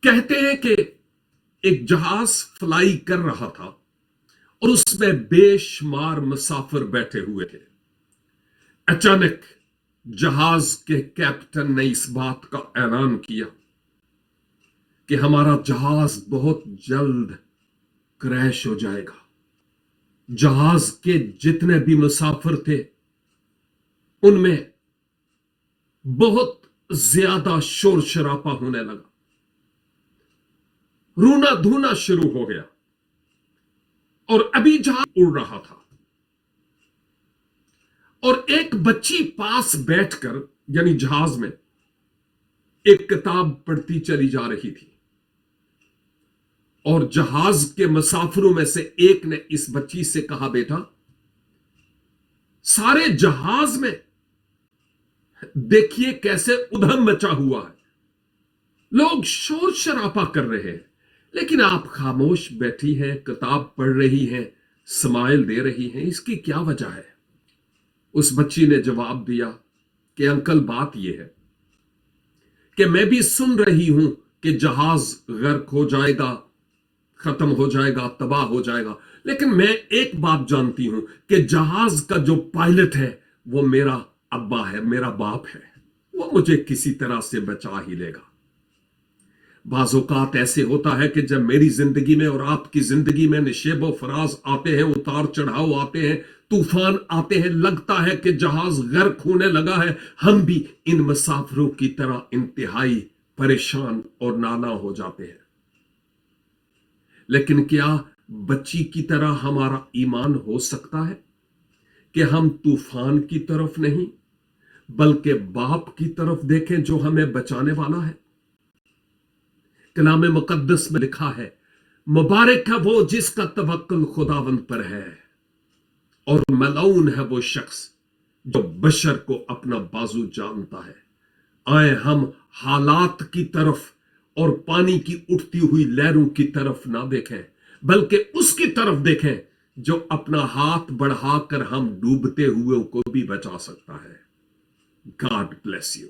कहते हैं कि एक जहाज फ्लाई कर रहा था और उसमें बेशुमार मुसाफिर बैठे हुए थे। अचानक जहाज के कैप्टन ने इस बात का ऐलान किया कि हमारा जहाज बहुत जल्द क्रैश हो जाएगा। जहाज के जितने भी मुसाफिर थे उनमें बहुत ज्यादा शोर शराबा होने लगा, रोना धोना शुरू हो गया और अभी जहाज उड़ रहा था और एक बच्ची पास बैठकर यानी जहाज में एक किताब पढ़ती चली जा रही थी और जहाज के मुसाफिरों में से एक ने इस बच्ची से कहा, बेटा सारे जहाज में देखिए कैसे उधम मचा हुआ है, लोग शोर शराबा कर रहे हैं, लेकिन आप खामोश बैठी हैं, किताब पढ़ रही हैं, स्माइल दे रही हैं, इसकी क्या वजह है? उस बच्ची ने जवाब दिया कि अंकल बात यह है कि मैं भी सुन रही हूं कि जहाज गर्क हो जाएगा, खत्म हो जाएगा, तबाह हो जाएगा, लेकिन मैं एक बात जानती हूं कि जहाज का जो पायलट है वो मेरा अब्बा है, मेरा बाप है, वो मुझे किसी तरह से बचा ही लेगा। बाज़ औक़ात ऐसे होता है कि जब मेरी जिंदगी में और आपकी जिंदगी में निशेबो फराज आते हैं, उतार चढ़ाव आते हैं, तूफान आते हैं, लगता है कि जहाज गर्क होने लगा है, हम भी इन मुसाफिरों की तरह इंतहाई परेशान और नाना हो जाते हैं। लेकिन क्या बच्ची की तरह हमारा ईमान हो सकता है कि हम तूफान की तरफ नहीं बल्कि बाप की तरफ देखें जो हमें बचाने वाला है? कलाम मुकद्दस में लिखा है, मुबारक है वो जिसका तवक्कुल खुदावंद पर है और मलऊन है वो शख्स जो बशर को अपना बाजू जानता है। आए हम हालात की तरफ और पानी की उठती हुई लहरों की तरफ ना देखें बल्कि उसकी तरफ देखें जो अपना हाथ बढ़ाकर हम डूबते हुए को भी बचा सकता है। God bless you.